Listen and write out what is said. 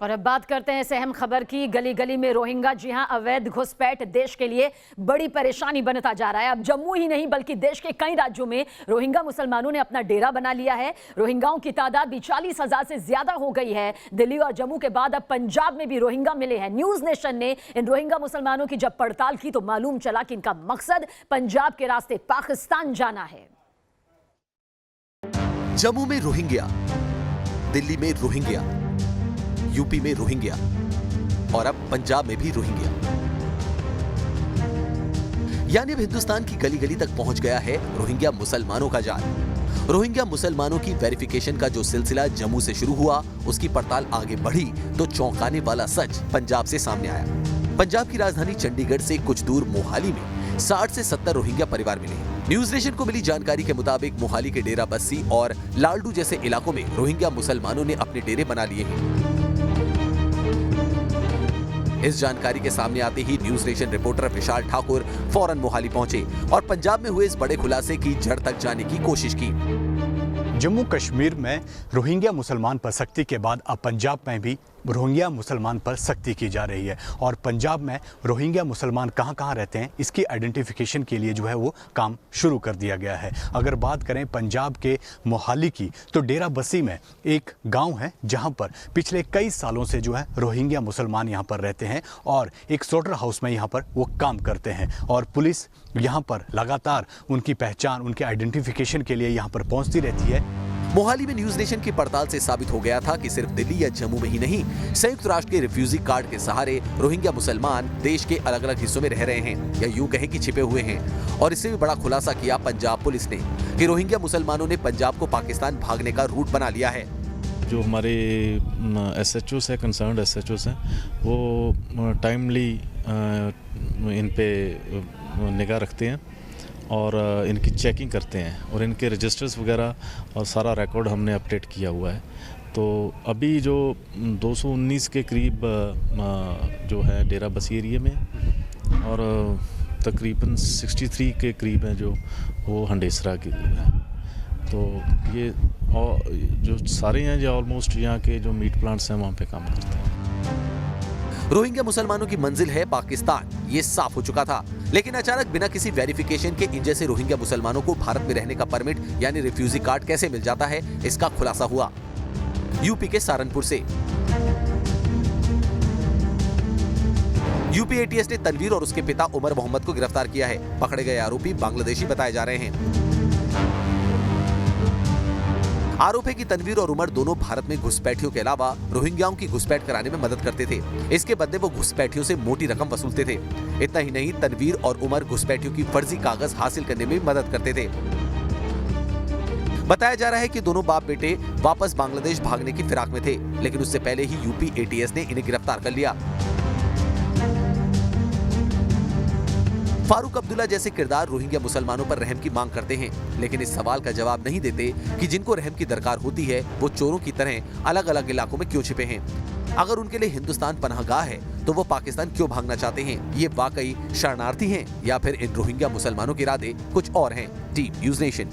और अब बात करते हैं इस अहम खबर की। गली गली में रोहिंग्या, जी हां, अवैध घुसपैठ देश के लिए बड़ी परेशानी बनता जा रहा है। अब जम्मू ही नहीं बल्कि देश के कई राज्यों में रोहिंग्या मुसलमानों ने अपना डेरा बना लिया है। रोहिंग्याओं की तादाद भी 40,000 से ज्यादा हो गई है। दिल्ली और जम्मू के बाद अब पंजाब में भी रोहिंग्या मिले हैं। न्यूज नेशन ने इन रोहिंग्या मुसलमानों की जब पड़ताल की तो मालूम चला कि इनका मकसद पंजाब के रास्ते पाकिस्तान जाना है। जम्मू में रोहिंग्या, दिल्ली में रोहिंग्या, यूपी में रोहिंग्या और अब पंजाब में भी रोहिंग्या। यानी अब हिंदुस्तान की गली गली तक पहुंच गया है रोहिंग्या मुसलमानों का जाल। रोहिंग्या मुसलमानों की वेरिफिकेशन का जो सिलसिला जम्मू से शुरू हुआ, उसकी पड़ताल आगे बढ़ी तो चौंकाने वाला सच पंजाब से सामने आया। पंजाब की राजधानी चंडीगढ़ से कुछ दूर मोहाली में 60 से 70 रोहिंग्या परिवार मिले हैं। न्यूज नेशन को मिली जानकारी के मुताबिक मोहाली के डेरा बस्सी और लालडू जैसे इलाकों में रोहिंग्या मुसलमानों ने अपने डेरे बना लिए हैं। इस जानकारी के सामने आते ही न्यूज नेशन रिपोर्टर विशाल ठाकुर फौरन मोहाली पहुंचे और पंजाब में हुए इस बड़े खुलासे की जड़ तक जाने की कोशिश की। जम्मू कश्मीर में रोहिंग्या मुसलमान पर सख्ती के बाद अब पंजाब में भी रोहिंग्या मुसलमान पर सख्ती की जा रही है और पंजाब में रोहिंग्या मुसलमान कहां-कहां रहते हैं, इसकी आइडेंटिफिकेशन के लिए जो है वो काम शुरू कर दिया गया है। अगर बात करें पंजाब के मोहाली की, तो डेरा बस्सी में एक गांव है जहां पर पिछले कई सालों से जो है रोहिंग्या मुसलमान यहां पर रहते हैं और एक स्लॉटर हाउस में यहां पर वो काम करते हैं और पुलिस यहां पर लगातार उनकी पहचान, उनके आइडेंटिफिकेशन के लिए यहां पर पहुंचती रहती है। मोहाली में न्यूज नेशन की पड़ताल से साबित हो गया था कि सिर्फ दिल्ली या जम्मू में ही नहीं, संयुक्त राष्ट्र के रिफ्यूजी कार्ड के सहारे रोहिंग्या मुसलमान देश के अलग अलग हिस्सों में रह रहे हैं या यूं कहें कि छिपे हुए हैं। और इससे भी बड़ा खुलासा किया पंजाब पुलिस ने कि रोहिंग्या मुसलमानों ने पंजाब को पाकिस्तान भागने का रूट बना लिया है। जो हमारे SHOs है, कंसर्न्ड SHOs हैं, वो टाइमली इन पे निगाह रखते हैं और इनकी चेकिंग करते हैं और इनके रजिस्टर्स वगैरह और सारा रिकॉर्ड हमने अपडेट किया हुआ है। तो अभी जो 219 के करीब जो है डेरा बस्सी एरिया में और तकरीबन 63 के करीब हैं जो वो हंडेसरा के हैं। तो ये और जो सारे हैं जो ऑलमोस्ट यहाँ के जो मीट प्लांट्स हैं वहाँ पे काम करते हैं। रोहिंग्या मुसलमानों की मंजिल है पाकिस्तान, ये साफ हो चुका था। लेकिन अचानक बिना किसी वेरिफिकेशन के इन जैसे रोहिंग्या मुसलमानों को भारत में रहने का परमिट यानी रिफ्यूजी कार्ड कैसे मिल जाता है, इसका खुलासा हुआ यूपी के सहारनपुर से। यूपी ATS ने तनवीर और उसके पिता उमर मोहम्मद को गिरफ्तार किया है। पकड़े गए आरोपी बांग्लादेशी बताए जा रहे हैं। आरोप है कि तनवीर और उमर दोनों भारत में घुसपैठियों के अलावा रोहिंग्याओं की घुसपैठ कराने में मदद करते थे। इसके बदले वो घुसपैठियों से मोटी रकम वसूलते थे। इतना ही नहीं, तनवीर और उमर घुसपैठियों की फर्जी कागज हासिल करने में मदद करते थे। बताया जा रहा है कि दोनों बाप बेटे वापस बांग्लादेश भागने की फिराक में थे, लेकिन उससे पहले ही यूपी ATS ने इन्हें गिरफ्तार कर लिया। फारूक अब्दुल्ला जैसे किरदार रोहिंग्या मुसलमानों पर रहम की मांग करते हैं, लेकिन इस सवाल का जवाब नहीं देते कि जिनको रहम की दरकार होती है वो चोरों की तरह अलग अलग इलाकों में क्यों छिपे हैं। अगर उनके लिए हिंदुस्तान पनाहगाह है तो वो पाकिस्तान क्यों भागना चाहते हैं। ये वाकई शरणार्थी हैं या फिर इन रोहिंग्या मुसलमानों के इरादे कुछ और हैं। Team news nation.